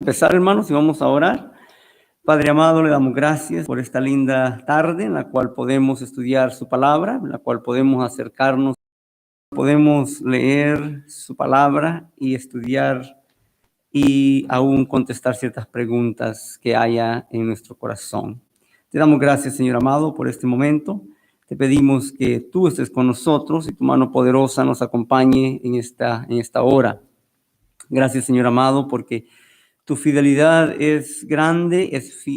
Empezar, hermanos, y vamos a orar. Padre amado, le damos gracias por esta linda tarde en la cual podemos estudiar su palabra, en la cual podemos acercarnos, podemos leer su palabra y estudiar y aún contestar ciertas preguntas que haya en nuestro corazón. Te damos gracias, Señor amado, por este momento. Te pedimos que tú estés con nosotros y tu mano poderosa nos acompañe en esta hora. Gracias, Señor amado, porque tu fidelidad es grande,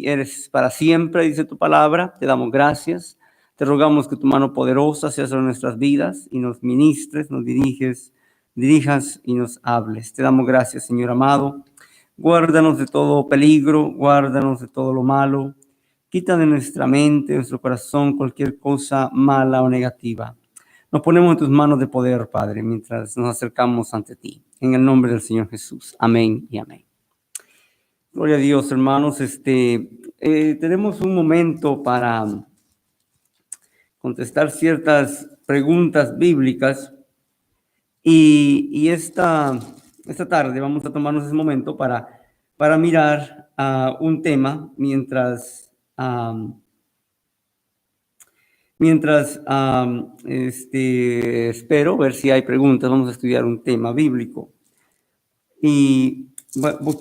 eres para siempre, dice tu palabra. Te damos gracias. Te rogamos que tu mano poderosa sea sobre nuestras vidas y nos ministres, nos dirijas y nos hables. Te damos gracias, Señor amado. Guárdanos de todo peligro, guárdanos de todo lo malo. Quita de nuestra mente, de nuestro corazón, cualquier cosa mala o negativa. Nos ponemos en tus manos de poder, Padre, mientras nos acercamos ante ti. En el nombre del Señor Jesús. Amén y amén. Gloria a Dios, hermanos. Tenemos un momento para contestar ciertas preguntas bíblicas y esta tarde vamos a tomarnos ese momento para mirar un tema mientras espero ver si hay preguntas. Vamos a estudiar un tema bíblico. Y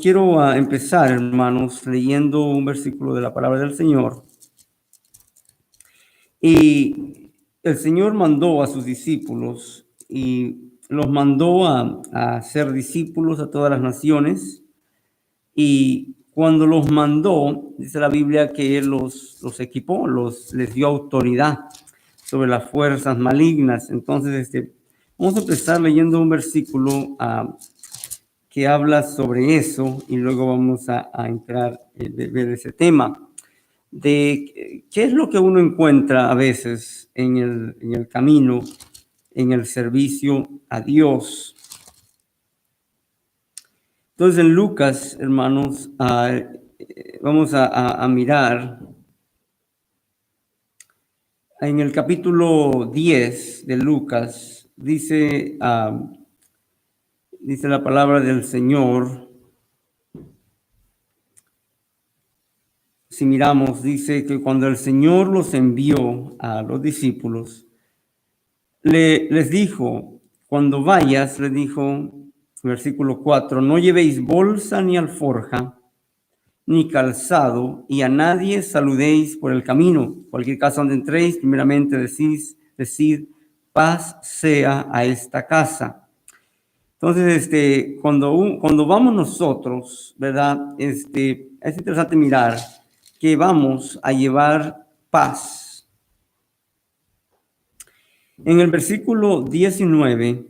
quiero empezar, hermanos, leyendo un versículo de la palabra del Señor. Y el Señor mandó a sus discípulos y los mandó a ser discípulos a todas las naciones. Y cuando los mandó, dice la Biblia que Él los equipó, les dio autoridad sobre las fuerzas malignas. Entonces, vamos a empezar leyendo un versículo que habla sobre eso y luego vamos a entrar en ver ese tema de qué es lo que uno encuentra a veces en el camino, en el servicio a Dios. Entonces en Lucas, hermanos, vamos a mirar en el capítulo 10 de Lucas, dice la palabra del Señor. Si miramos, dice que cuando el Señor los envió a los discípulos, les dijo, cuando vayas, les dijo, versículo 4, no llevéis bolsa ni alforja, ni calzado, y a nadie saludéis por el camino. Cualquier casa donde entréis, primeramente decid, paz sea a esta casa. Entonces, cuando vamos nosotros, ¿verdad? Es interesante mirar que vamos a llevar paz. En el versículo 19,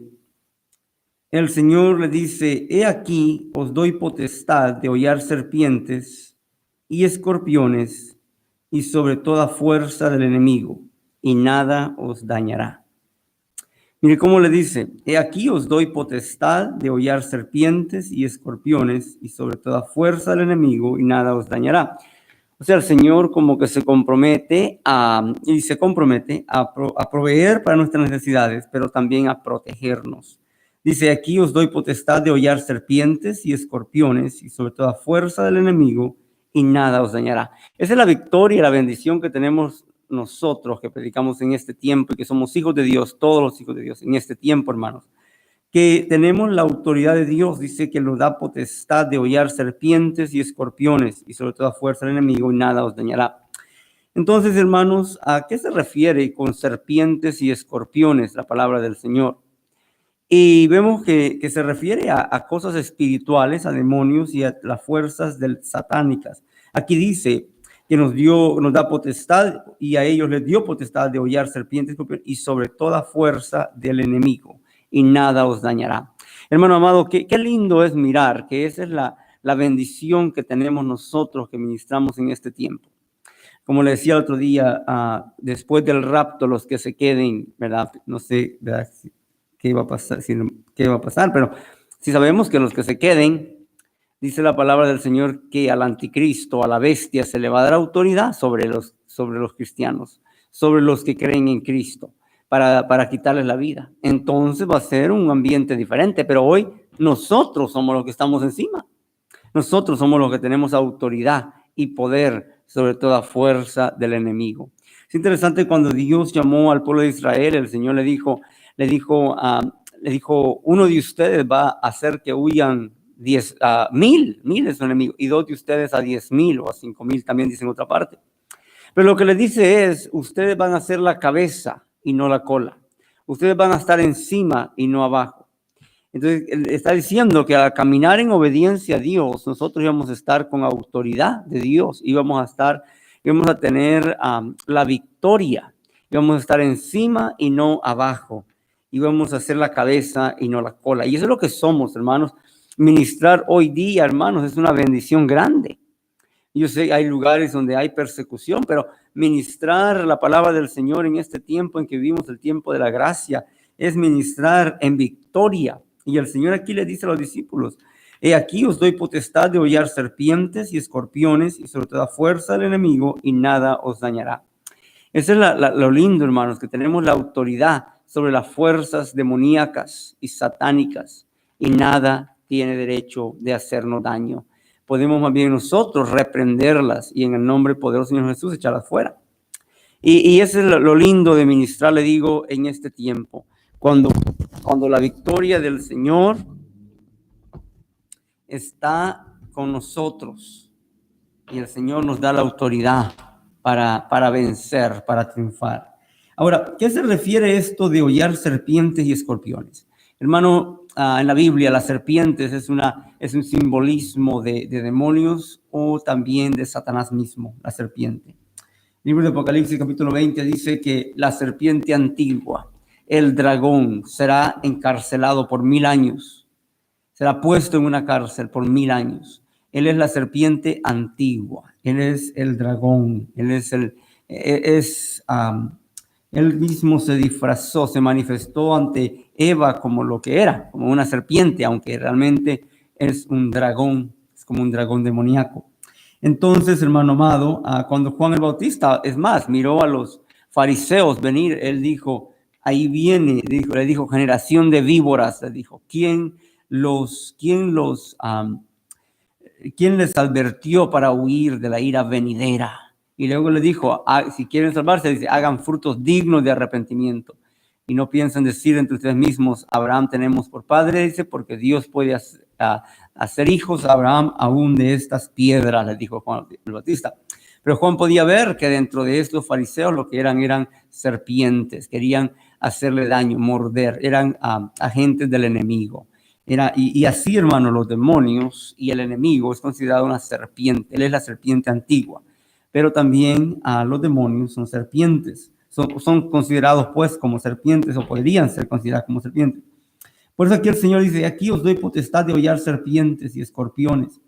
el Señor le dice, he aquí os doy potestad de hollar serpientes y escorpiones y sobre toda fuerza del enemigo, y nada os dañará. Mire cómo le dice, he aquí os doy potestad de hollar serpientes y escorpiones y sobre toda fuerza del enemigo, y nada os dañará. O sea, el Señor como que se compromete a proveer para nuestras necesidades, pero también a protegernos. Dice, aquí os doy potestad de hollar serpientes y escorpiones y sobre toda fuerza del enemigo, y nada os dañará. Esa es la victoria y la bendición que tenemos nosotros que predicamos en este tiempo y que somos hijos de Dios, todos los hijos de Dios en este tiempo, hermanos. Que tenemos la autoridad de Dios, dice que nos da potestad de hollar serpientes y escorpiones y sobre toda fuerza del enemigo, y nada os dañará. Entonces, hermanos, ¿a qué se refiere con serpientes y escorpiones la palabra del Señor? Y vemos que se refiere a cosas espirituales, a demonios y a las fuerzas satánicas. Aquí dice que nos da potestad, y a ellos les dio potestad de hollar serpientes y sobre toda fuerza del enemigo, y nada os dañará. Hermano amado, qué lindo es mirar que esa es la bendición que tenemos nosotros que ministramos en este tiempo. Como le decía el otro día, después del rapto, los que se queden, ¿verdad? No sé, ¿verdad? ¿Qué va a pasar? Pero si sabemos que los que se queden, dice la palabra del Señor que al anticristo, a la bestia, se le va a dar autoridad sobre los cristianos, sobre los que creen en Cristo, para quitarles la vida. Entonces va a ser un ambiente diferente, pero hoy nosotros somos los que estamos encima. Nosotros somos los que tenemos autoridad y poder sobre toda fuerza del enemigo. Es interesante cuando Dios llamó al pueblo de Israel, el Señor le dijo, uno de ustedes va a hacer que huyan 10,000 de su enemigo, y dos de ustedes a 10,000 o a 5,000, también dice en otra parte. Pero lo que le dice es, ustedes van a ser la cabeza y no la cola. Ustedes van a estar encima y no abajo. Entonces, él está diciendo que al caminar en obediencia a Dios, nosotros íbamos a estar con autoridad de Dios, íbamos a tener la victoria, íbamos a estar encima y no abajo, íbamos a ser la cabeza y no la cola. Y eso es lo que somos, hermanos. Ministrar hoy día, hermanos, es una bendición grande. Yo sé, hay lugares donde hay persecución, pero ministrar la palabra del Señor en este tiempo en que vivimos, el tiempo de la gracia, es ministrar en victoria. Y el Señor aquí le dice a los discípulos, he aquí os doy potestad de hollar serpientes y escorpiones y sobre toda fuerza del enemigo, y nada os dañará. Eso es lo lindo, hermanos, que tenemos la autoridad sobre las fuerzas demoníacas y satánicas, y nada tiene derecho de hacernos daño. Podemos más bien nosotros reprenderlas y en el nombre poderoso del Señor Jesús echarlas fuera. Y eso es lo lindo de ministrar, le digo, en este tiempo. Cuando la victoria del Señor está con nosotros y el Señor nos da la autoridad para vencer, para triunfar. Ahora, ¿qué se refiere esto de hollar serpientes y escorpiones? Hermano, en la Biblia las serpientes es un simbolismo de demonios o también de Satanás mismo, la serpiente. El libro de Apocalipsis capítulo 20 dice que la serpiente antigua, el dragón, será encarcelado por 1000 años. Será puesto en una cárcel por 1000 años. Él es la serpiente antigua. Él es el dragón. Él mismo se disfrazó, se manifestó ante Eva como lo que era, como una serpiente, aunque realmente es un dragón, es como un dragón demoníaco. Entonces, hermano amado, cuando Juan el Bautista, es más, miró a los fariseos venir, él dijo, ahí viene, le dijo, generación de víboras, le dijo, ¿quién les advirtió para huir de la ira venidera? Y luego le dijo, si quieren salvarse, dice, hagan frutos dignos de arrepentimiento. Y no piensen decir entre ustedes mismos, Abraham tenemos por padre, dice, porque Dios puede hacer hijos a Abraham aún de estas piedras, le dijo Juan el Bautista. Pero Juan podía ver que dentro de estos fariseos lo que eran serpientes, querían hacerle daño, morder, eran agentes del enemigo. Y así, hermano, los demonios y el enemigo es considerado una serpiente. Él es la serpiente antigua. Pero también los demonios son serpientes. Son considerados pues como serpientes o podrían ser considerados como serpientes. Por eso aquí el Señor dice, aquí os doy potestad de hollar serpientes y escorpiones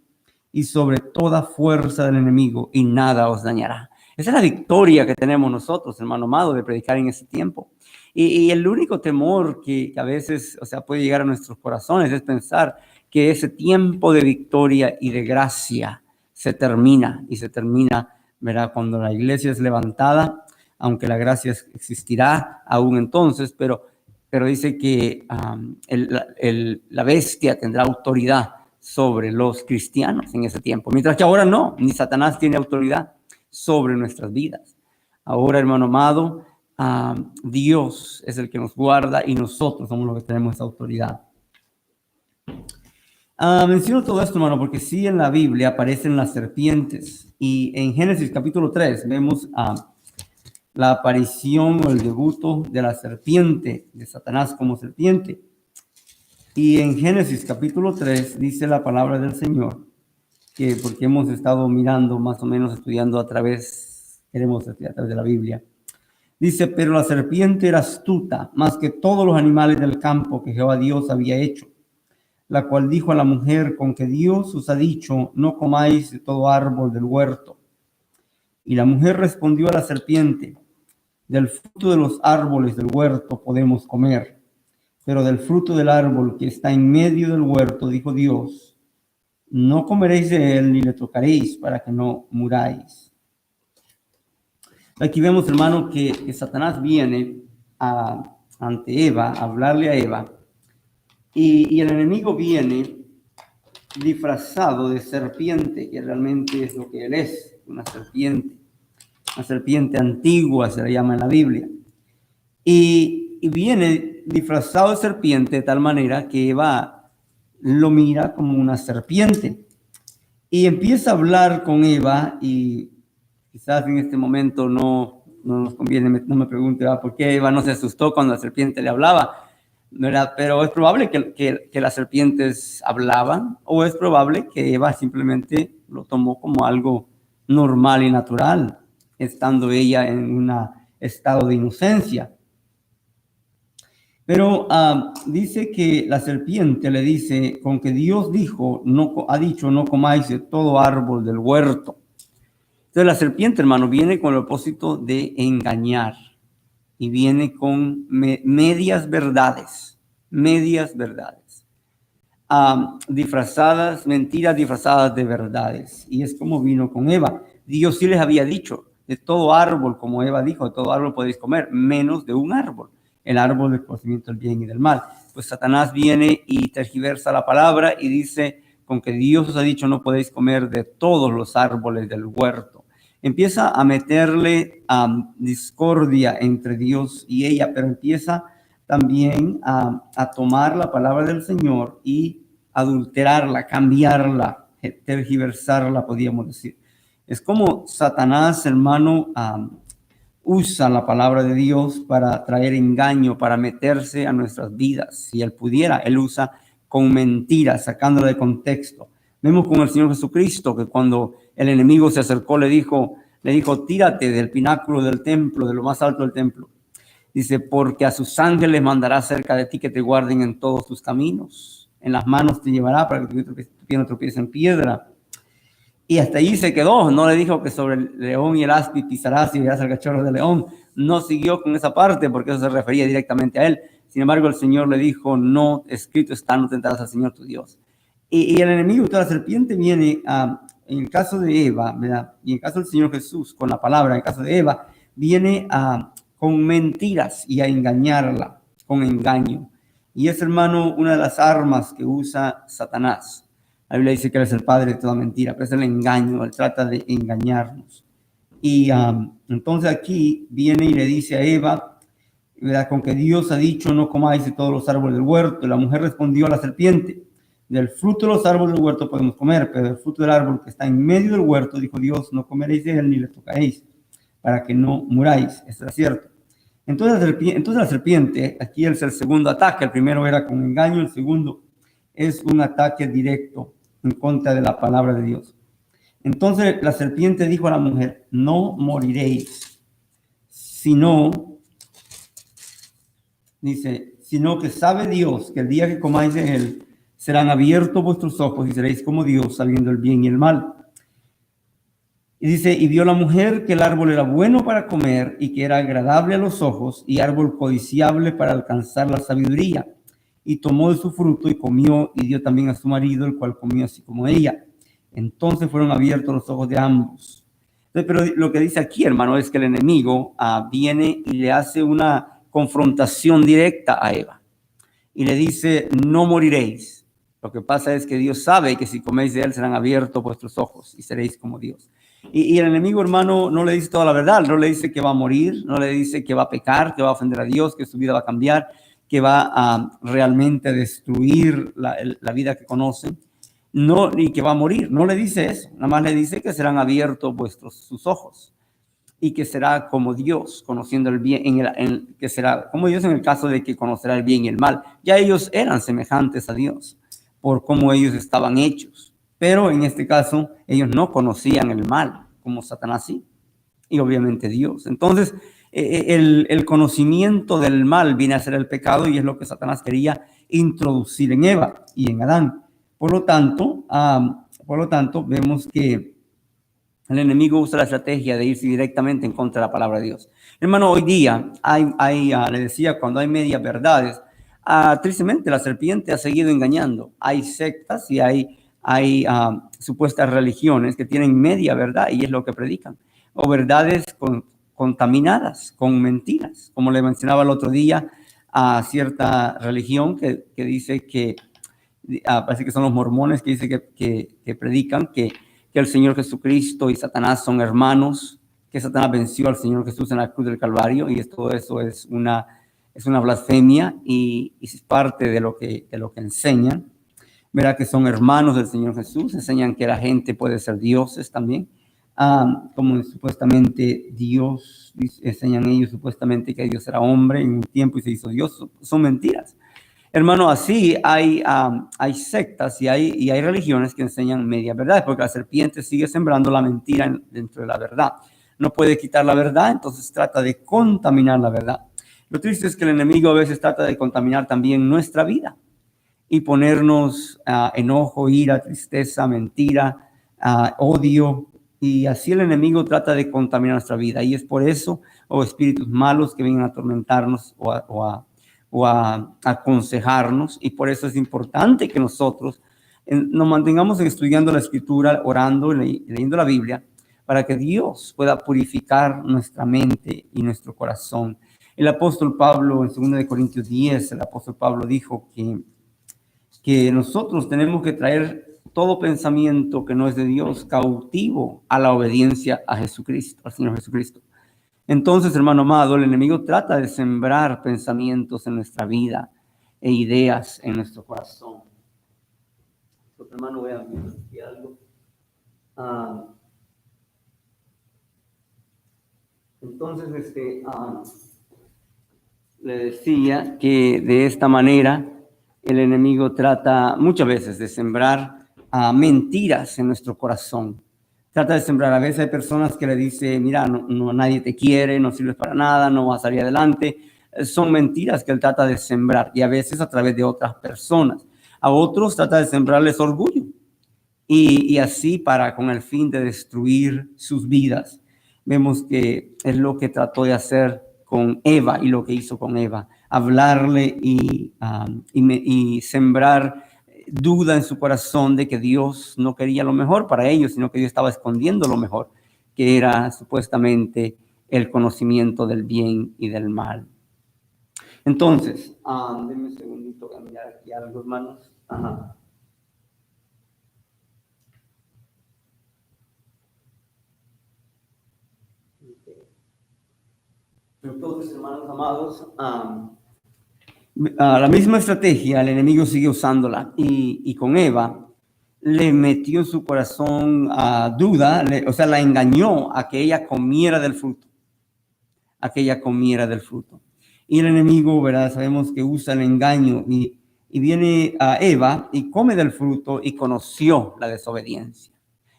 y sobre toda fuerza del enemigo y nada os dañará. Esa es la victoria que tenemos nosotros, hermano amado, de predicar en ese tiempo. Y el único temor que a veces, puede llegar a nuestros corazones es pensar que ese tiempo de victoria y de gracia se termina, ¿verdad? Cuando la iglesia es levantada, aunque la gracia existirá aún entonces, pero dice que la bestia tendrá autoridad sobre los cristianos en ese tiempo, mientras que ahora no, ni Satanás tiene autoridad sobre nuestras vidas. Ahora, hermano amado, Dios es el que nos guarda y nosotros somos los que tenemos esa autoridad. Menciono todo esto, hermano, porque sí en la Biblia aparecen las serpientes y en Génesis capítulo 3 vemos la aparición o el debut de la serpiente, de Satanás como serpiente. Y en Génesis capítulo 3 dice la palabra del Señor, que porque hemos estado mirando más o menos, estudiando queremos estudiar a través de la Biblia. Dice, pero la serpiente era astuta, más que todos los animales del campo que Jehová Dios había hecho, la cual dijo a la mujer, con que Dios os ha dicho, no comáis de todo árbol del huerto. Y la mujer respondió a la serpiente, del fruto de los árboles del huerto podemos comer, pero del fruto del árbol que está en medio del huerto, dijo Dios, no comeréis de él ni le tocaréis para que no muráis. Aquí vemos, hermano, que Satanás viene ante Eva, a hablarle a Eva, y el enemigo viene disfrazado de serpiente, que realmente es lo que él es, una serpiente antigua se le llama en la Biblia. Y viene disfrazado de serpiente de tal manera que Eva lo mira como una serpiente. Y empieza a hablar con Eva y quizás en este momento no nos conviene, no me pregunte por qué Eva no se asustó cuando la serpiente le hablaba, ¿verdad? Pero es probable que las serpientes hablaban o es probable que Eva simplemente lo tomó como algo normal y natural, estando ella en un estado de inocencia. Pero dice que la serpiente le dice, con que Dios ha dicho, no comáis de todo árbol del huerto. Entonces la serpiente, hermano, viene con el propósito de engañar y viene con medias verdades, disfrazadas, mentiras disfrazadas de verdades. Y es como vino con Eva. Dios sí les había dicho, de todo árbol, como Eva dijo, de todo árbol podéis comer, menos de un árbol, el árbol del conocimiento del bien y del mal. Pues Satanás viene y tergiversa la palabra y dice, con que Dios os ha dicho no podéis comer de todos los árboles del huerto. Empieza a meterle discordia entre Dios y ella, pero empieza también a tomar la palabra del Señor y adulterarla, cambiarla, tergiversarla, podríamos decir. Es como Satanás, hermano, usa la palabra de Dios para traer engaño, para meterse a nuestras vidas. Si él pudiera, él usa con mentiras, sacándola de contexto. Vemos con el Señor Jesucristo que cuando el enemigo se acercó le dijo, tírate del pináculo del templo, de lo más alto del templo. Dice, porque a sus ángeles mandará cerca de ti que te guarden en todos tus caminos. En las manos te llevará para que tu pie no tropiece en piedra. Y hasta ahí se quedó. No le dijo que sobre el león y el aspi pisarás y verás al cachorro del león. No siguió con esa parte porque eso se refería directamente a él. Sin embargo, el Señor le dijo, no, escrito está, no tentarás al Señor tu Dios. Y el enemigo, toda la serpiente viene, en el caso de Eva, ¿verdad? Y en el caso del Señor Jesús, con la palabra, en el caso de Eva, viene con mentiras y a engañarla, con engaño. Y es, hermano, una de las armas que usa Satanás. La Biblia dice que él es el padre de toda mentira, pero es el engaño, él trata de engañarnos. Y entonces aquí viene y le dice a Eva, ¿verdad? Con que Dios ha dicho, no comáis de todos los árboles del huerto. Y la mujer respondió a la serpiente, del fruto de los árboles del huerto podemos comer, pero del fruto del árbol que está en medio del huerto, dijo Dios, no comeréis de él ni le tocaréis, para que no muráis. Esto es cierto. Entonces la serpiente, aquí es el segundo ataque. El primero era con engaño, el segundo es un ataque directo en contra de la palabra de Dios. Entonces la serpiente dijo a la mujer, no moriréis, sino que sabe Dios que el día que comáis de él, serán abiertos vuestros ojos y seréis como Dios, sabiendo el bien y el mal. Y dice, y vio la mujer que el árbol era bueno para comer y que era agradable a los ojos y árbol codiciable para alcanzar la sabiduría. Y tomó de su fruto y comió y dio también a su marido, el cual comió así como ella. Entonces fueron abiertos los ojos de ambos. Pero lo que dice aquí, hermano, es que el enemigo viene y le hace una confrontación directa a Eva. Y le dice, no moriréis. Lo que pasa es que Dios sabe que si coméis de él serán abiertos vuestros ojos y seréis como Dios. Y el enemigo, hermano, no le dice toda la verdad. No le dice que va a morir, no le dice que va a pecar, que va a ofender a Dios, que su vida va a cambiar, que va a realmente destruir la vida que conocen. No, y que va a morir. No le dice eso. Nada más le dice que serán abiertos sus ojos y que será como Dios, conociendo el bien, que será como Dios en el caso de que conocerá el bien y el mal. Ya ellos eran semejantes a Dios por cómo ellos estaban hechos, pero en este caso ellos no conocían el mal como Satanás sí, y obviamente Dios. Entonces el conocimiento del mal viene a ser el pecado y es lo que Satanás quería introducir en Eva y en Adán. Por lo tanto, vemos que el enemigo usa la estrategia de irse directamente en contra de la palabra de Dios. Hermano, hoy día le decía, cuando hay medias verdades, tristemente la serpiente ha seguido engañando. Hay sectas y hay supuestas religiones que tienen media verdad y es lo que predican. O verdades contaminadas con mentiras. Como le mencionaba el otro día a cierta religión que dice que parece que son los mormones que dicen que predican que el Señor Jesucristo y Satanás son hermanos, que Satanás venció al Señor Jesús en la cruz del Calvario, y todo eso es una blasfemia y es parte de lo que enseñan. Verá que son hermanos del Señor Jesús, enseñan que la gente puede ser dioses también, como supuestamente Dios, enseñan ellos supuestamente que Dios era hombre en un tiempo y se hizo Dios. Son mentiras. Hermano, así hay sectas y hay religiones que enseñan media verdad, porque la serpiente sigue sembrando la mentira dentro de la verdad. No puede quitar la verdad, entonces trata de contaminar la verdad. Lo triste es que el enemigo a veces trata de contaminar también nuestra vida y ponernos enojo, ira, tristeza, mentira, odio. Y así el enemigo trata de contaminar nuestra vida. Y es por eso, espíritus malos que vienen a atormentarnos o a aconsejarnos, y por eso es importante que nosotros nos mantengamos estudiando la Escritura, orando, leyendo la Biblia, para que Dios pueda purificar nuestra mente y nuestro corazón. El apóstol Pablo, en 2 Corintios 10, el apóstol Pablo dijo que nosotros tenemos que traer todo pensamiento que no es de Dios cautivo a la obediencia a Jesucristo, al Señor Jesucristo. Entonces, hermano amado, el enemigo trata de sembrar pensamientos en nuestra vida e ideas en nuestro corazón. Hermano, voy a ver algo. Entonces, le decía que de esta manera el enemigo trata muchas veces de sembrar mentiras en nuestro corazón. Trata de sembrar. A veces hay personas que le dicen, mira, no, nadie te quiere, no sirves para nada, no vas a salir adelante. Son mentiras que él trata de sembrar, y a veces a través de otras personas. A otros trata de sembrarles orgullo y así con el fin de destruir sus vidas. Vemos que es lo que trató de hacer con Eva y lo que hizo con Eva, hablarle y sembrar duda en su corazón de que Dios no quería lo mejor para ellos, sino que Dios estaba escondiendo lo mejor, que era supuestamente el conocimiento del bien y del mal. Entonces, denme un segundito, voy a mirar aquí algo, hermanos. Ajá. Entonces, hermanos amados, la misma estrategia el enemigo sigue usándola, y con Eva le metió en su corazón duda, la engañó a que ella comiera del fruto, Y el enemigo, ¿verdad? Sabemos que usa el engaño, y viene a Eva y come del fruto y conoció la desobediencia.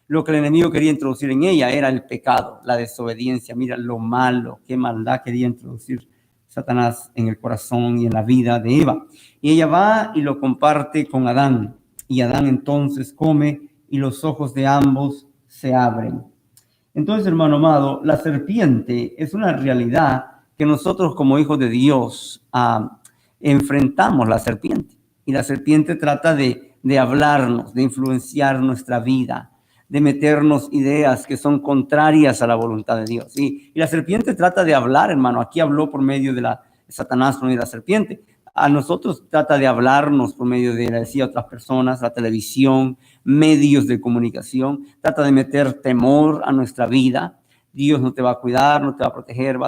Lo que el enemigo quería introducir en ella era el pecado, la desobediencia. Mira lo malo, qué maldad quería introducir Satanás en el corazón y en la vida de Eva. Y ella va y lo comparte con Adán. Y Adán entonces come y los ojos de ambos se abren. Entonces, hermano amado, la serpiente es una realidad que nosotros como hijos de Dios enfrentamos la serpiente. Y la serpiente trata de hablarnos, de influenciar nuestra vida, de meternos ideas que son contrarias a la voluntad de Dios. Y la serpiente trata de hablar, hermano. Aquí habló por medio de Satanás, por medio de la serpiente. A nosotros trata de hablarnos por medio de, decía, otras personas, la televisión, medios de comunicación. Trata de meter temor a nuestra vida. Dios no te va a cuidar, no te va a proteger,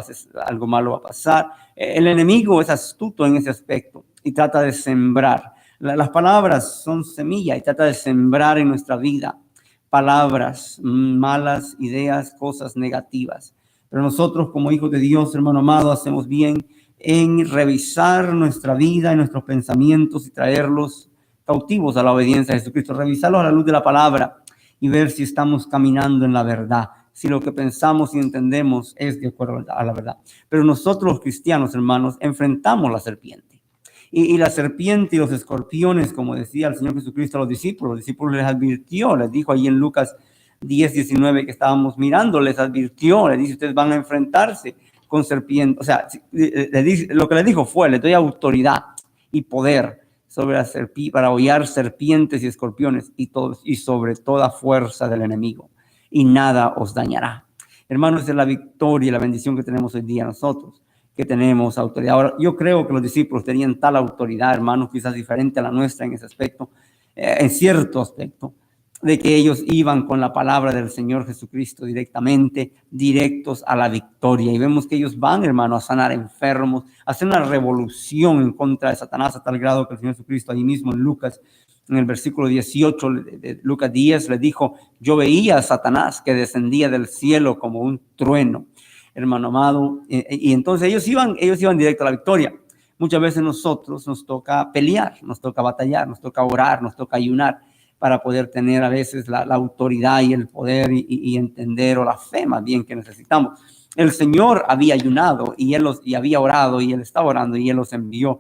algo malo va a pasar. El enemigo es astuto en ese aspecto y trata de sembrar. Las palabras son semilla y trata de sembrar en nuestra vida palabras, malas ideas, cosas negativas. Pero nosotros como hijos de Dios, hermano amado, hacemos bien en revisar nuestra vida y nuestros pensamientos y traerlos cautivos a la obediencia a Jesucristo, revisarlos a la luz de la palabra y ver si estamos caminando en la verdad, si lo que pensamos y entendemos es de acuerdo a la verdad. Pero nosotros los cristianos, hermanos, enfrentamos la serpiente. Y la serpiente y los escorpiones, como decía el Señor Jesucristo a los discípulos les advirtió, les dijo ahí en Lucas 10:19 que estábamos mirando, les advirtió, les dice, ustedes van a enfrentarse con serpientes. O sea, lo que les dijo fue, les doy autoridad y poder sobre la serpiente, para hollar serpientes y escorpiones y sobre toda fuerza del enemigo, y nada os dañará. Hermanos, es la victoria y la bendición que tenemos hoy día nosotros, que tenemos autoridad. Ahora, yo creo que los discípulos tenían tal autoridad, hermanos, quizás diferente a la nuestra en ese aspecto, en cierto aspecto, de que ellos iban con la palabra del Señor Jesucristo directamente, directos a la victoria. Y vemos que ellos van, hermano, a sanar enfermos, a hacer una revolución en contra de Satanás, a tal grado que el Señor Jesucristo ahí mismo en Lucas, en el versículo 18 de Lucas 10, le dijo: yo veía a Satanás que descendía del cielo como un trueno, hermano amado. Y entonces ellos iban directo a la victoria. Muchas veces nosotros nos toca pelear, nos toca batallar, nos toca orar, nos toca ayunar para poder tener a veces la autoridad y el poder y entender, o la fe más bien, que necesitamos. El Señor había ayunado y había orado, y Él estaba orando, y Él los envió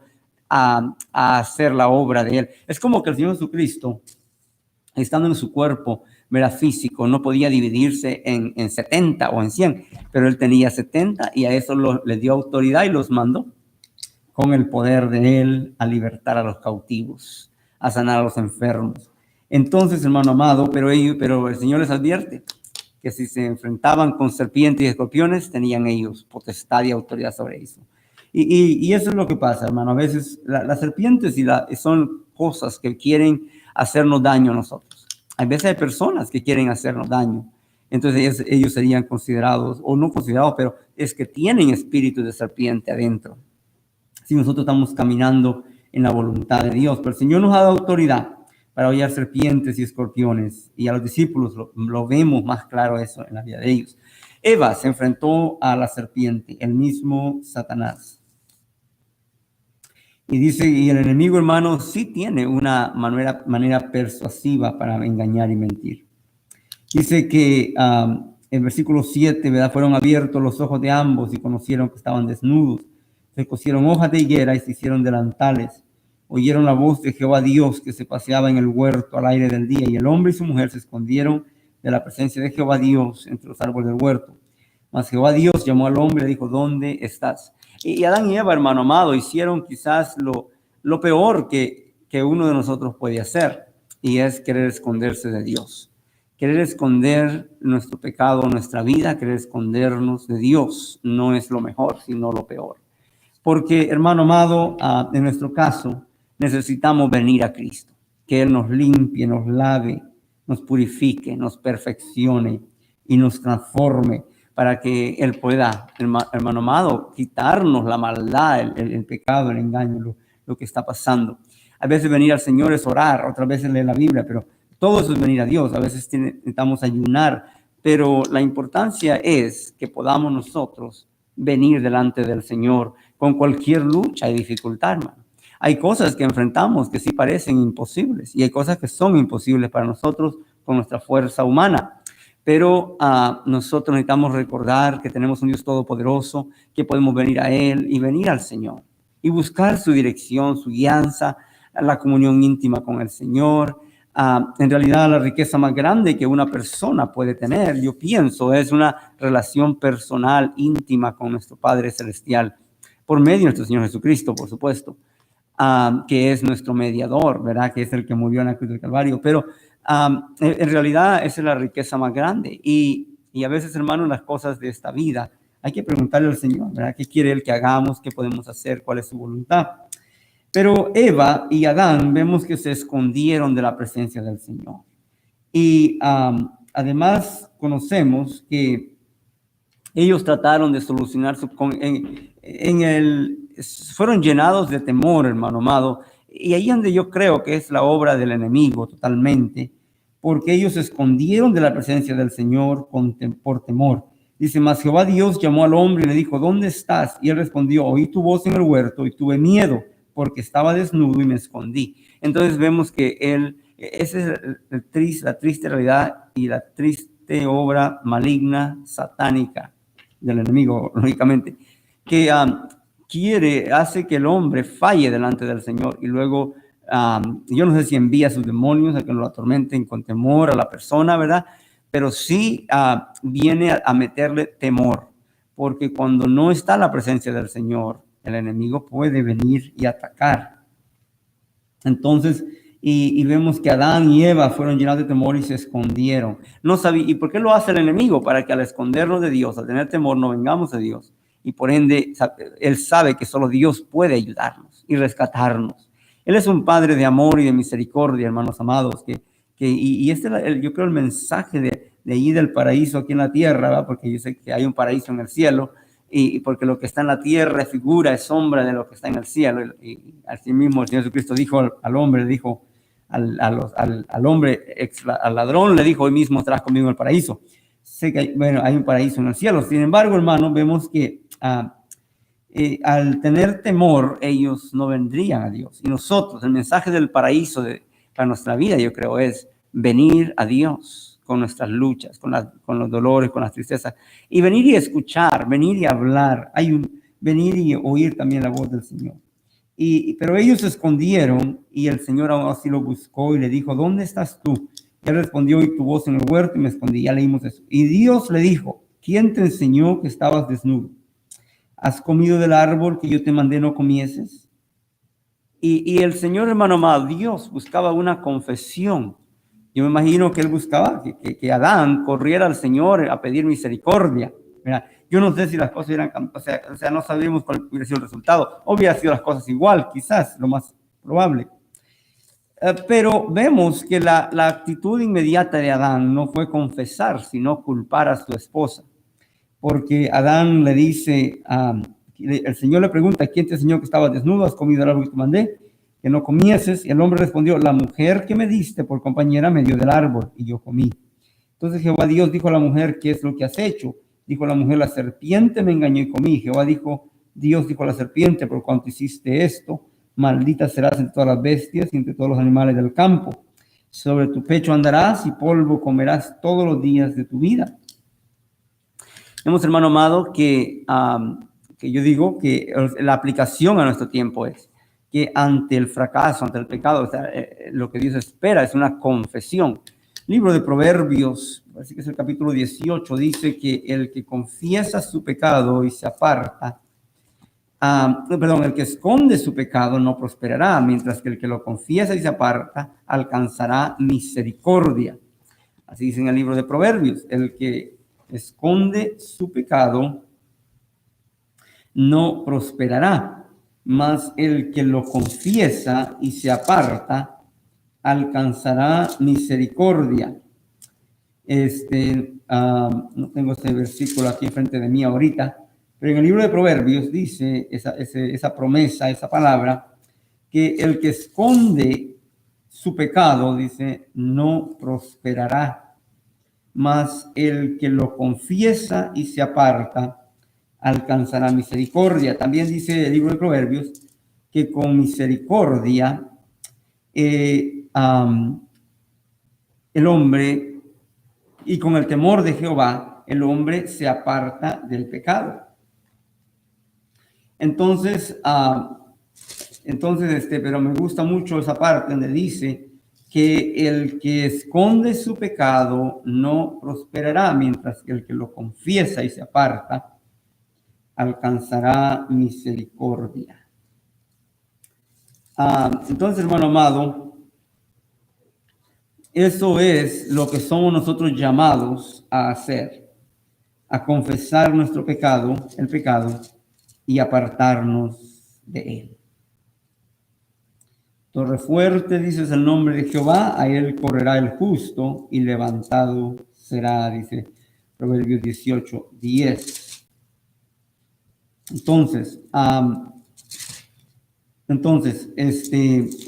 a hacer la obra de Él. Es como que el Señor Jesucristo, estando en su cuerpo, ¿verdad?, físico, no podía dividirse en 70 o en 100, pero Él tenía 70 y a eso le dio autoridad y los mandó con el poder de Él a libertar a los cautivos, a sanar a los enfermos. Entonces, hermano amado, pero el Señor les advierte que si se enfrentaban con serpientes y escorpiones, tenían ellos potestad y autoridad sobre eso. Y eso es lo que pasa, hermano. A veces las serpientes son cosas que quieren hacernos daño a nosotros. A veces hay personas que quieren hacernos daño. Entonces ellos serían considerados, o no considerados, pero es que tienen espíritu de serpiente adentro, si nosotros estamos caminando en la voluntad de Dios. Pero el Señor nos ha dado autoridad para hollar serpientes y escorpiones, y a los discípulos lo vemos más claro eso en la vida de ellos. Eva se enfrentó a la serpiente, el mismo Satanás. Y dice, y el enemigo, hermano, sí tiene una manera persuasiva para engañar y mentir. Dice que en versículo 7, ¿verdad?, fueron abiertos los ojos de ambos y conocieron que estaban desnudos. Se cosieron hojas de higuera y se hicieron delantales. Oyeron la voz de Jehová Dios que se paseaba en el huerto al aire del día, y el hombre y su mujer se escondieron de la presencia de Jehová Dios entre los árboles del huerto. Mas Jehová Dios llamó al hombre y le dijo: ¿dónde estás? Y Adán y Eva, hermano amado, hicieron quizás lo peor que uno de nosotros puede hacer, y es querer esconderse de Dios. Querer esconder nuestro pecado, nuestra vida, querer escondernos de Dios no es lo mejor, sino lo peor. Porque, hermano amado, en nuestro caso, necesitamos venir a Cristo, que Él nos limpie, nos lave, nos purifique, nos perfeccione y nos transforme, para que Él pueda, hermano amado, quitarnos la maldad, el pecado, el engaño, lo que está pasando. A veces venir al Señor es orar, otras veces leer la Biblia, pero todo eso es venir a Dios. A veces necesitamos ayunar, pero la importancia es que podamos nosotros venir delante del Señor con cualquier lucha y dificultad, hermano. Hay cosas que enfrentamos que sí parecen imposibles, y hay cosas que son imposibles para nosotros con nuestra fuerza humana. Pero nosotros necesitamos recordar que tenemos un Dios todopoderoso, que podemos venir a Él y venir al Señor y buscar su dirección, su guianza, la comunión íntima con el Señor. En realidad, la riqueza más grande que una persona puede tener, yo pienso, es una relación personal, íntima con nuestro Padre Celestial, por medio de nuestro Señor Jesucristo, por supuesto, que es nuestro mediador, ¿verdad?, que es el que murió en la cruz del Calvario. Pero en realidad esa es la riqueza más grande. Y a veces, hermano, las cosas de esta vida hay que preguntarle al Señor, ¿verdad?, qué quiere Él que hagamos, qué podemos hacer, cuál es su voluntad. Pero Eva y Adán vemos que se escondieron de la presencia del Señor. Y además conocemos que ellos trataron de solucionar fueron llenados de temor, hermano amado. Y ahí donde yo creo que es la obra del enemigo totalmente, porque ellos se escondieron de la presencia del Señor por temor. Dice: mas Jehová Dios llamó al hombre y le dijo: ¿dónde estás? Y él respondió: oí tu voz en el huerto y tuve miedo, porque estaba desnudo y me escondí. Entonces vemos que esa es la triste realidad y la triste obra maligna, satánica del enemigo, lógicamente, que hace que el hombre falle delante del Señor, y luego yo no sé si envía a sus demonios a que lo atormenten con temor a la persona, ¿verdad? Pero sí viene a meterle temor, porque cuando no está la presencia del Señor, el enemigo puede venir y atacar. Entonces, y vemos que Adán y Eva fueron llenados de temor y se escondieron. No sabía. ¿Y por qué lo hace el enemigo? Para que al escondernos de Dios, al tener temor, no vengamos de Dios y por ende Él sabe que solo Dios puede ayudarnos y rescatarnos. Él es un Padre de amor y de misericordia, hermanos amados, y este es yo creo el mensaje de ahí del paraíso aquí en la tierra, ¿verdad? Porque yo sé que hay un paraíso en el cielo, y porque lo que está en la tierra es figura, es sombra de lo que está en el cielo. Y así mismo el Señor Jesucristo dijo al hombre, dijo al hombre, al ladrón, le dijo: hoy mismo estarás conmigo en el paraíso. Sé que hay un paraíso en el cielo. Sin embargo, hermano, vemos que al tener temor, ellos no vendrían a Dios. Y nosotros, el mensaje del paraíso para nuestra vida, yo creo, es venir a Dios con nuestras luchas, con los dolores, con las tristezas, y venir y escuchar, venir y hablar, venir y oír también la voz del Señor. Pero ellos se escondieron, y el Señor aún así lo buscó y le dijo: ¿dónde estás tú? Y él respondió: oí tu voz en el huerto y me escondí. Ya leímos eso. Y Dios le dijo: ¿quién te enseñó que estabas desnudo? ¿Has comido del árbol que yo te mandé no comieses? Y el Señor, hermano amado, Dios buscaba una confesión. Yo me imagino que él buscaba que Adán corriera al Señor a pedir misericordia. Mira, yo no sé si las cosas eran, o sea, no sabemos cuál hubiera sido el resultado. Hubiera sido las cosas igual, quizás, lo más probable. Pero vemos que la actitud inmediata de Adán no fue confesar, sino culpar a su esposa. Porque Adán le dice, el Señor le pregunta: ¿quién te enseñó que estabas desnudo? ¿Has comido el árbol que te mandé que no comieses? Y el hombre respondió: la mujer que me diste por compañera me dio del árbol y yo comí. Entonces Jehová Dios dijo a la mujer: ¿qué es lo que has hecho? Dijo la mujer: la serpiente me engañó y comí. Dios dijo a la serpiente: por cuanto hiciste esto, maldita serás entre todas las bestias y entre todos los animales del campo. Sobre tu pecho andarás y polvo comerás todos los días de tu vida. Vemos, hermano amado, que yo digo que la aplicación a nuestro tiempo es que ante el fracaso, ante el pecado, o sea, lo que Dios espera es una confesión. Libro de Proverbios, así que es el capítulo 18, dice que el que confiesa su pecado y se aparta, el que esconde su pecado no prosperará, mientras que el que lo confiesa y se aparta alcanzará misericordia. Así dice en el libro de Proverbios: el que esconde su pecado no prosperará, mas el que lo confiesa y se aparta alcanzará misericordia. No tengo este versículo aquí enfrente de mí ahorita, pero en el libro de Proverbios dice esa promesa, esa palabra, que el que esconde su pecado, dice, no prosperará, mas el que lo confiesa y se aparta alcanzará misericordia. También dice el libro de Proverbios que con misericordia el hombre, y con el temor de Jehová, el hombre se aparta del pecado. Entonces, pero me gusta mucho esa parte donde dice que el que esconde su pecado no prosperará, mientras que el que lo confiesa y se aparta alcanzará misericordia. Entonces, hermano amado, eso es lo que somos nosotros llamados a hacer, a confesar nuestro pecado, el pecado, y apartarnos de él. Torre fuerte, dices el nombre de Jehová, a él correrá el justo y levantado será, dice Proverbios 18:10. Entonces,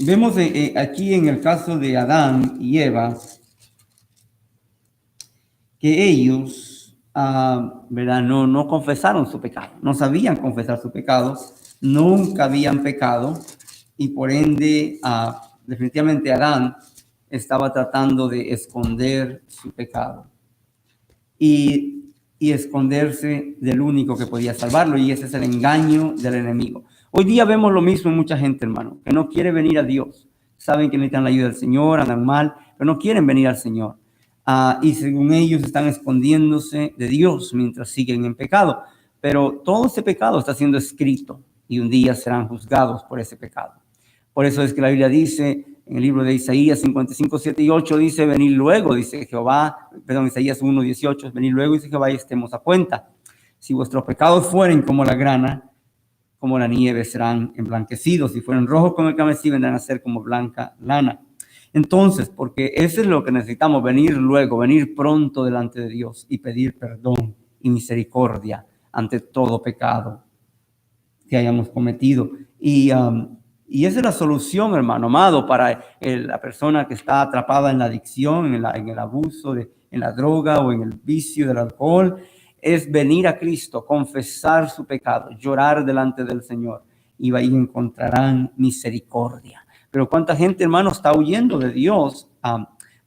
vemos aquí en el caso de Adán y Eva que ellos, ¿verdad? No confesaron su pecado, no sabían confesar su pecado, nunca habían pecado, y por ende, definitivamente Adán estaba tratando de esconder su pecado y esconderse del único que podía salvarlo, y ese es el engaño del enemigo. Hoy día vemos lo mismo en mucha gente, hermano, que no quiere venir a Dios. Saben que necesitan la ayuda del Señor, andan mal, pero no quieren venir al Señor. Y según ellos están escondiéndose de Dios mientras siguen en pecado. Pero todo ese pecado está siendo escrito y un día serán juzgados por ese pecado. Por eso es que la Biblia dice en el libro de Isaías 55, 7 y 8, dice: venid luego, dice Jehová, Isaías 1, 18, venid luego, dice Jehová, y estemos a cuenta. si vuestros pecados fueren como la grana, como la nieve serán emblanquecidos. Si fueren rojos como el carmesí, vendrán a ser como blanca lana. Entonces, porque eso es lo que necesitamos, venir luego, venir pronto delante de Dios y pedir perdón y misericordia ante todo pecado que hayamos cometido. Y esa es la solución, hermano amado, para la persona que está atrapada en la adicción, en el abuso, en la droga o en el vicio del alcohol, es venir a Cristo, confesar su pecado, llorar delante del Señor y ahí encontrarán misericordia. Pero cuánta gente, hermano, está huyendo de Dios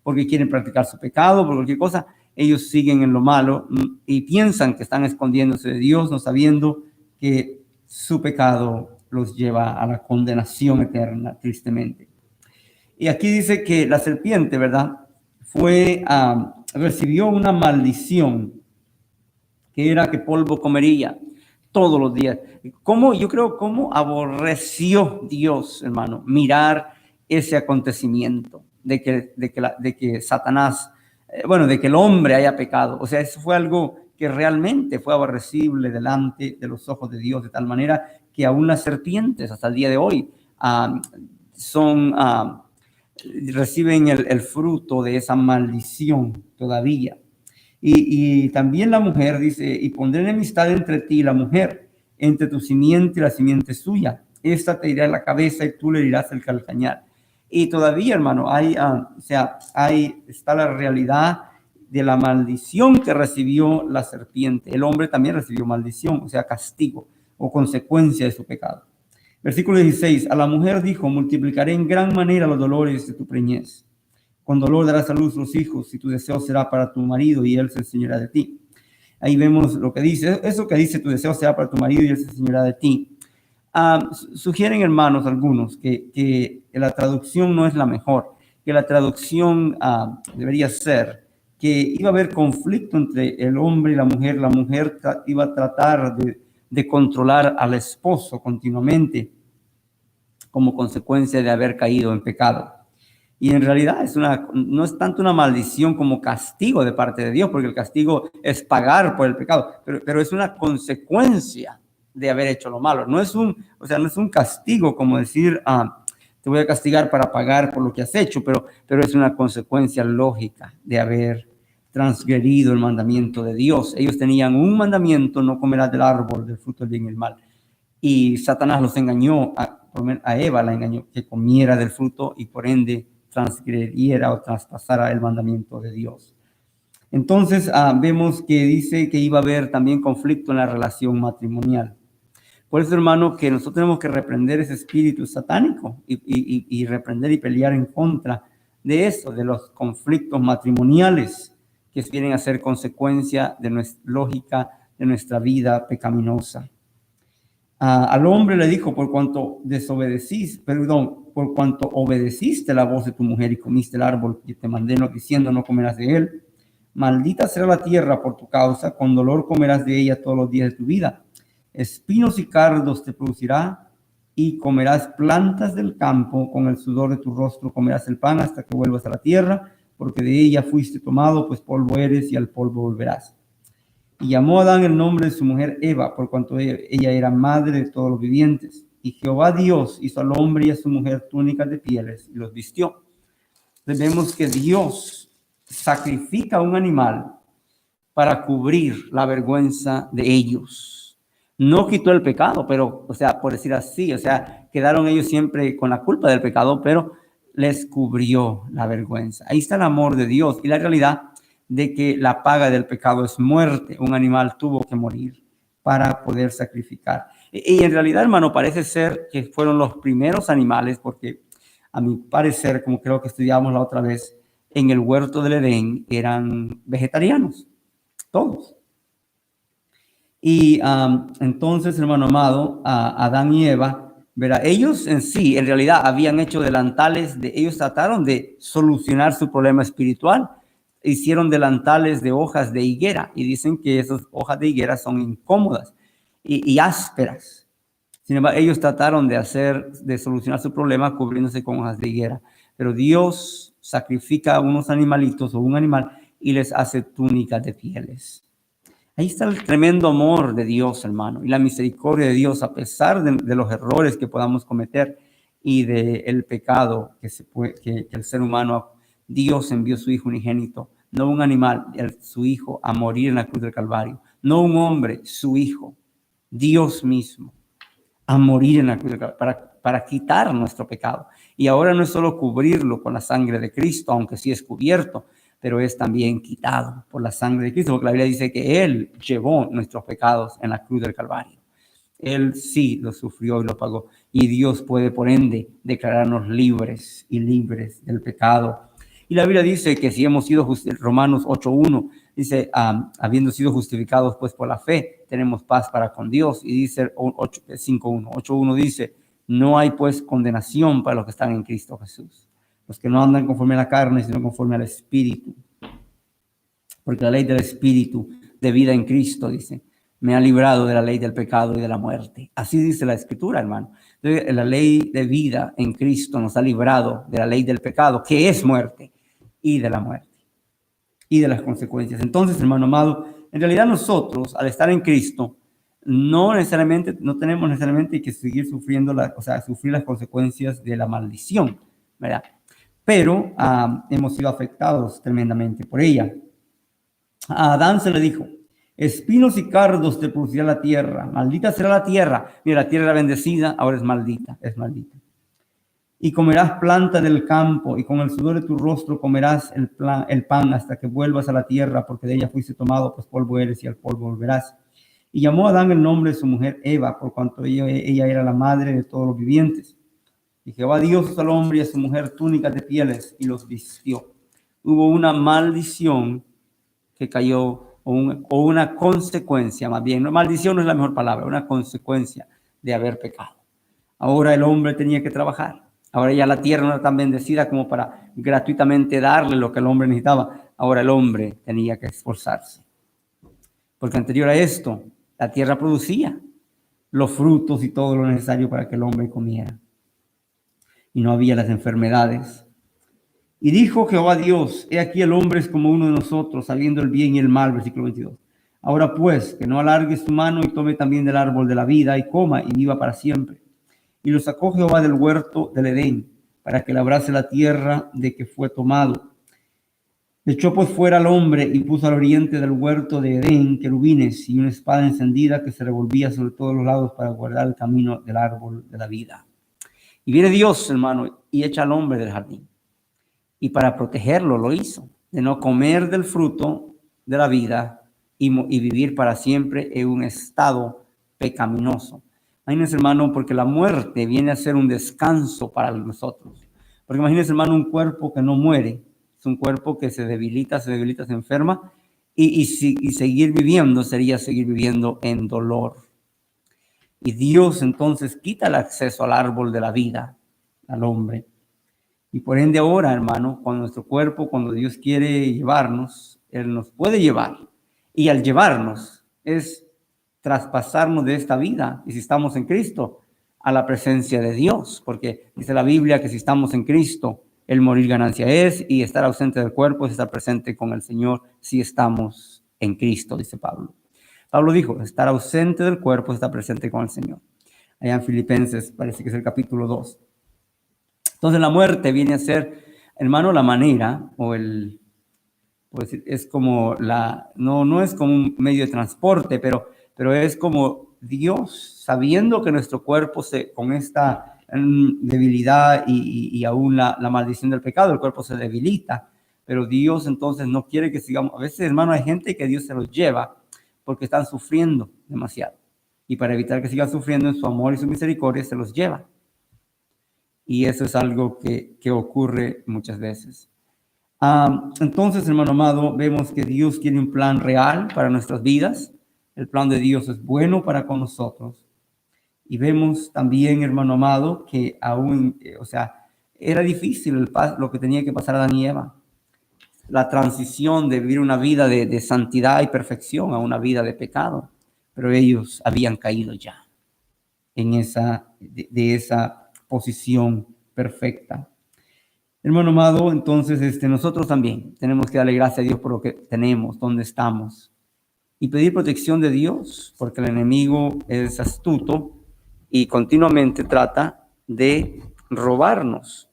porque quieren practicar su pecado, por cualquier cosa. Ellos siguen en lo malo y piensan que están escondiéndose de Dios, no sabiendo que su pecado los lleva a la condenación eterna, tristemente. Y aquí dice que la serpiente, ¿verdad? Recibió una maldición, que era que polvo comería todos los días. Yo creo cómo aborreció Dios, hermano, mirar ese acontecimiento de que Satanás, de que el hombre haya pecado. O sea, eso fue algo que realmente fue aborrecible delante de los ojos de Dios, de tal manera que aún las serpientes hasta el día de hoy reciben el fruto de esa maldición todavía. Y también la mujer dice, y pondré enemistad entre ti y la mujer, entre tu simiente y la simiente suya. Esta te irá en la cabeza y tú le dirás el calcañar. Y todavía, hermano, está la realidad de la maldición que recibió la serpiente. El hombre también recibió maldición, o sea, castigo o consecuencia de su pecado. Versículo 16, a la mujer dijo, multiplicaré en gran manera los dolores de tu preñez. Con dolor darás a luz los hijos y tu deseo será para tu marido y él se enseñará de ti. Ahí vemos lo que dice, eso que dice tu deseo será para tu marido y él se enseñará de ti. Sugieren, hermanos, algunos que la traducción no es la mejor, que la traducción debería ser que iba a haber conflicto entre el hombre y la mujer iba a tratar de controlar al esposo continuamente como consecuencia de haber caído en pecado. Y en realidad no es tanto una maldición como castigo de parte de Dios, porque el castigo es pagar por el pecado, pero es una consecuencia de haber hecho lo malo. No es un castigo como decir, te voy a castigar para pagar por lo que has hecho, pero es una consecuencia lógica de haber transgredido el mandamiento de Dios. Ellos tenían un mandamiento, no comerás del árbol del fruto del bien y el mal. Y Satanás los engañó, a Eva la engañó, que comiera del fruto y por ende transgrediera o traspasara el mandamiento de Dios. Entonces vemos que dice que iba a haber también conflicto en la relación matrimonial. Por eso, hermano, que nosotros tenemos que reprender ese espíritu satánico y reprender y pelear en contra de eso, de los conflictos matrimoniales que vienen a ser consecuencia de nuestra lógica, de nuestra vida pecaminosa. Al hombre le dijo, por cuanto obedeciste la voz de tu mujer y comiste el árbol que te mandé diciendo no comerás de él, maldita será la tierra por tu causa, con dolor comerás de ella todos los días de tu vida. Espinos y cardos te producirá y comerás plantas del campo, con el sudor de tu rostro comerás el pan hasta que vuelvas a la tierra, porque de ella fuiste tomado, pues polvo eres y al polvo volverás. Y llamó a Adán el nombre de su mujer Eva, por cuanto ella era madre de todos los vivientes. Y Jehová Dios hizo al hombre y a su mujer túnicas de pieles y los vistió. Entonces vemos que Dios sacrifica a un animal para cubrir la vergüenza de ellos. No quitó el pecado, pero, por decir así, quedaron ellos siempre con la culpa del pecado, pero les cubrió la vergüenza. Ahí está el amor de Dios y la realidad de que la paga del pecado es muerte. Un animal tuvo que morir para poder sacrificar. Y en realidad, hermano, parece ser que fueron los primeros animales, porque a mi parecer, como creo que estudiamos la otra vez, en el huerto del Edén eran vegetarianos, todos. Y entonces, hermano amado, Adán y Eva, ¿verdad? Ellos en sí, en realidad, habían hecho delantales, ellos trataron de solucionar su problema espiritual. Hicieron delantales de hojas de higuera y dicen que esas hojas de higuera son incómodas y ásperas. Sin embargo, ellos trataron de solucionar su problema cubriéndose con hojas de higuera. Pero Dios sacrifica a unos animalitos o un animal y les hace túnicas de pieles. Ahí está el tremendo amor de Dios, hermano, y la misericordia de Dios, a pesar de los errores que podamos cometer y del pecado que el ser humano, Dios envió su Hijo unigénito, no un animal, su Hijo, a morir en la cruz del Calvario, no un hombre, su Hijo, Dios mismo, a morir en la cruz del Calvario, para quitar nuestro pecado. Y ahora no es solo cubrirlo con la sangre de Cristo, aunque sí es cubierto, pero es también quitado por la sangre de Cristo, porque la Biblia dice que Él llevó nuestros pecados en la cruz del Calvario. Él sí lo sufrió y lo pagó. Y Dios puede, por ende, declararnos libres y libres del pecado. Y la Biblia dice que si hemos sido, Romanos 8.1, dice, habiendo sido justificados pues por la fe, tenemos paz para con Dios. Y dice 8.1 dice, no hay pues condenación para los que están en Cristo Jesús. Los que no andan conforme a la carne, sino conforme al Espíritu. Porque la ley del Espíritu de vida en Cristo, dice, me ha librado de la ley del pecado y de la muerte. Así dice la Escritura, hermano. Entonces, la ley de vida en Cristo nos ha librado de la ley del pecado, que es muerte, y de la muerte, y de las consecuencias. Entonces, hermano amado, en realidad nosotros, al estar en Cristo, no tenemos necesariamente que seguir sufriendo, sufrir las consecuencias de la maldición, ¿verdad? Pero hemos sido afectados tremendamente por ella. A Adán se le dijo, espinos y cardos te producirá la tierra, maldita será la tierra. Mira, la tierra era bendecida, ahora es maldita, es maldita. Y comerás planta del campo, y con el sudor de tu rostro comerás el pan hasta que vuelvas a la tierra, porque de ella fuiste tomado, pues polvo eres y al polvo volverás. Y llamó a Adán el nombre de su mujer Eva, por cuanto ella era la madre de todos los vivientes. Y Jehová dio al hombre y a su mujer túnicas de pieles y los vistió. Hubo una maldición que cayó, o una consecuencia, más bien, no, maldición no es la mejor palabra, una consecuencia de haber pecado. Ahora el hombre tenía que trabajar. Ahora ya la tierra no era tan bendecida como para gratuitamente darle lo que el hombre necesitaba. Ahora el hombre tenía que esforzarse. Porque anterior a esto, la tierra producía los frutos y todo lo necesario para que el hombre comiera. Y no había las enfermedades. Y dijo Jehová Dios, he aquí el hombre es como uno de nosotros, sabiendo el bien y el mal, versículo 22. Ahora pues, que no alargue su mano y tome también del árbol de la vida y coma y viva para siempre. Y lo sacó Jehová del huerto del Edén, para que labrase la tierra de que fue tomado. Echó pues fuera al hombre y puso al oriente del huerto de Edén querubines y una espada encendida que se revolvía sobre todos los lados para guardar el camino del árbol de la vida. Y viene Dios, hermano, y echa al hombre del jardín. Y para protegerlo lo hizo, de no comer del fruto de la vida y vivir para siempre en un estado pecaminoso. Imagínense, hermano, porque la muerte viene a ser un descanso para nosotros. Porque imagínense, hermano, un cuerpo que no muere, es un cuerpo que se debilita, se enferma, y seguir viviendo sería seguir viviendo en dolor. Y Dios entonces quita el acceso al árbol de la vida al hombre. Y por ende ahora, hermano, cuando nuestro cuerpo, cuando Dios quiere llevarnos, Él nos puede llevar. Y al llevarnos es traspasarnos de esta vida, y si estamos en Cristo, a la presencia de Dios. Porque dice la Biblia que si estamos en Cristo, el morir ganancia es, y estar ausente del cuerpo es estar presente con el Señor si estamos en Cristo, dice Pablo. Pablo dijo, estar ausente del cuerpo es estar presente con el Señor. Allá en Filipenses, parece que es el capítulo 2. Entonces la muerte viene a ser, hermano, la manera pues es como no es como un medio de transporte, pero es como Dios, sabiendo que nuestro cuerpo con esta debilidad y aún la maldición del pecado, el cuerpo se debilita, pero Dios entonces no quiere que sigamos. A veces, hermano, hay gente que Dios se los lleva porque están sufriendo demasiado. Y para evitar que sigan sufriendo, en su amor y su misericordia se los lleva. Y eso es algo que ocurre muchas veces. Entonces, hermano amado, vemos que Dios tiene un plan real para nuestras vidas. El plan de Dios es bueno para con nosotros. Y vemos también, hermano amado, que aún, era difícil lo que tenía que pasar a Adán y Eva. La transición de vivir una vida de santidad y perfección a una vida de pecado. Pero ellos habían caído ya en esa posición perfecta. Hermano amado, entonces nosotros también tenemos que darle gracias a Dios por lo que tenemos, donde estamos. y pedir protección de Dios, porque el enemigo es astuto y continuamente trata de robarnos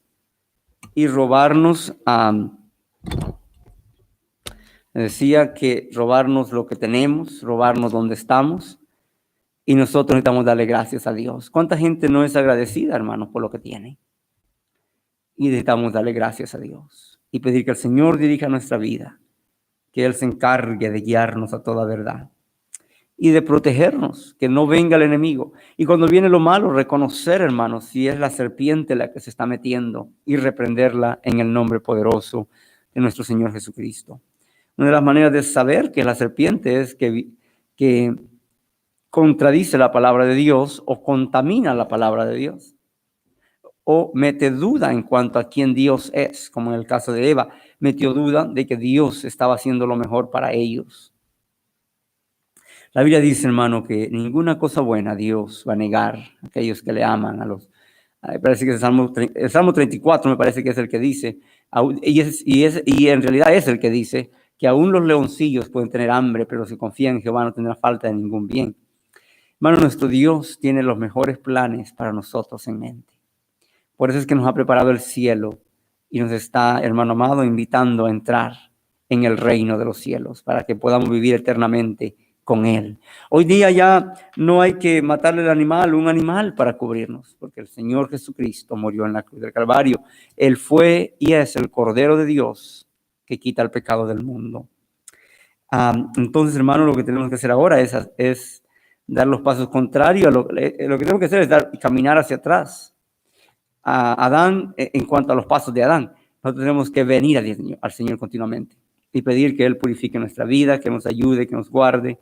y robarnos, decía que robarnos lo que tenemos, robarnos donde estamos, y nosotros necesitamos darle gracias a Dios. ¿Cuánta gente no es agradecida, hermanos, por lo que tiene? Y necesitamos darle gracias a Dios y pedir que el Señor dirija nuestra vida, que Él se encargue de guiarnos a toda verdad y de protegernos, que no venga el enemigo. Y cuando viene lo malo, reconocer, hermanos, si es la serpiente la que se está metiendo y reprenderla en el nombre poderoso de nuestro Señor Jesucristo. Una de las maneras de saber que la serpiente es que contradice la palabra de Dios o contamina la palabra de Dios o mete duda en cuanto a quién Dios es, como en el caso de Eva, metió duda de que Dios estaba haciendo lo mejor para ellos. La Biblia dice, hermano, que ninguna cosa buena Dios va a negar a aquellos que le aman, parece que es el Salmo 34, me parece que es el que dice, y en realidad es el que dice que aún los leoncillos pueden tener hambre, pero si confían en Jehová no tendrán falta de ningún bien. Hermano, nuestro Dios tiene los mejores planes para nosotros en mente. Por eso es que nos ha preparado el cielo y nos está, hermano amado, invitando a entrar en el reino de los cielos para que podamos vivir eternamente con Él. Hoy día ya no hay que matarle un animal para cubrirnos, porque el Señor Jesucristo murió en la cruz del Calvario. Él fue y es el Cordero de Dios que quita el pecado del mundo. Entonces, hermano, lo que tenemos que hacer ahora es dar los pasos contrarios. Lo que tenemos que hacer es caminar hacia atrás. A Adán, en cuanto a los pasos de Adán, nosotros tenemos que venir al Señor continuamente y pedir que Él purifique nuestra vida, que nos ayude, que nos guarde,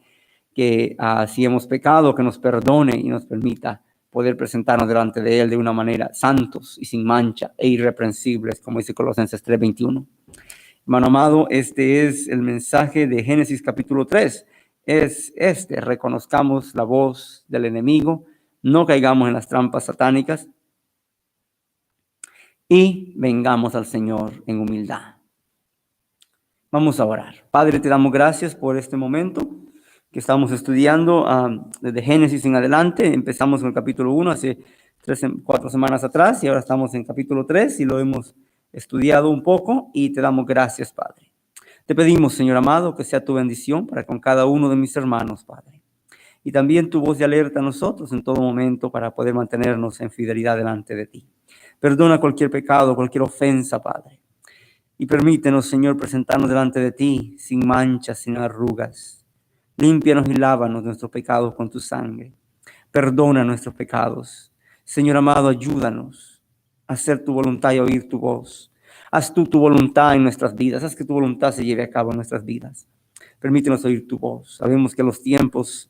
que si hemos pecado, que nos perdone y nos permita poder presentarnos delante de Él de una manera santos y sin mancha e irreprensibles, como dice Colosenses 3:21. Hermano amado, este es el mensaje de Génesis capítulo 3. Reconozcamos la voz del enemigo, no caigamos en las trampas satánicas, y vengamos al Señor en humildad. Vamos a orar. Padre, te damos gracias por este momento que estamos estudiando desde Génesis en adelante. Empezamos con el capítulo 1 hace 4 semanas atrás y ahora estamos en capítulo 3 y lo hemos estudiado un poco y te damos gracias, Padre. Te pedimos, Señor amado, que sea tu bendición para con cada uno de mis hermanos, Padre. Y también tu voz de alerta a nosotros en todo momento para poder mantenernos en fidelidad delante de ti. Perdona cualquier pecado, cualquier ofensa, Padre. Y permítenos, Señor, presentarnos delante de ti sin manchas, sin arrugas. Límpianos y lávanos nuestros pecados con tu sangre. Perdona nuestros pecados. Señor amado, ayúdanos a hacer tu voluntad y a oír tu voz. Haz tú tu voluntad en nuestras vidas. Haz que tu voluntad se lleve a cabo en nuestras vidas. Permítenos oír tu voz. Sabemos que los tiempos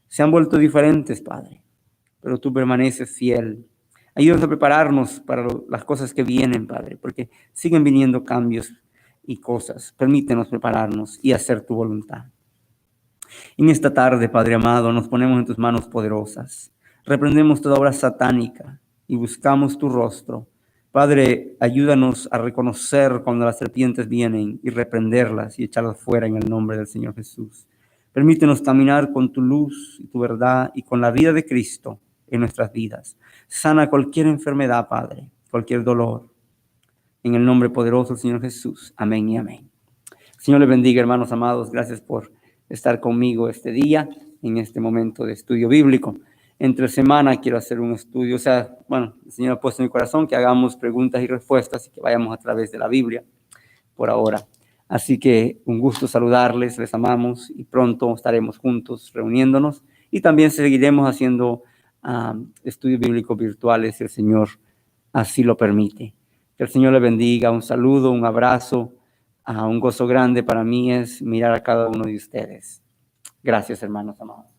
se han vuelto diferentes, Padre, pero tú permaneces fiel. Ayúdanos a prepararnos para las cosas que vienen, Padre, porque siguen viniendo cambios y cosas. Permítenos prepararnos y hacer tu voluntad. En esta tarde, Padre amado, nos ponemos en tus manos poderosas. Reprendemos toda obra satánica y buscamos tu rostro. Padre, ayúdanos a reconocer cuando las serpientes vienen y reprenderlas y echarlas fuera en el nombre del Señor Jesús. Permítenos caminar con tu luz y tu verdad y con la vida de Cristo en nuestras vidas. Sana cualquier enfermedad, Padre, cualquier dolor. En el nombre poderoso del Señor Jesús. Amén y amén. Señor les bendiga, hermanos amados. Gracias por estar conmigo este día, en este momento de estudio bíblico. Entre semana quiero hacer un estudio, el Señor ha puesto en mi corazón que hagamos preguntas y respuestas y que vayamos a través de la Biblia por ahora. Así que un gusto saludarles, les amamos y pronto estaremos juntos reuniéndonos y también seguiremos haciendo estudios bíblicos virtuales si el Señor así lo permite. Que el Señor les bendiga, un saludo, un abrazo, un gozo grande para mí es mirar a cada uno de ustedes. Gracias, hermanos amados.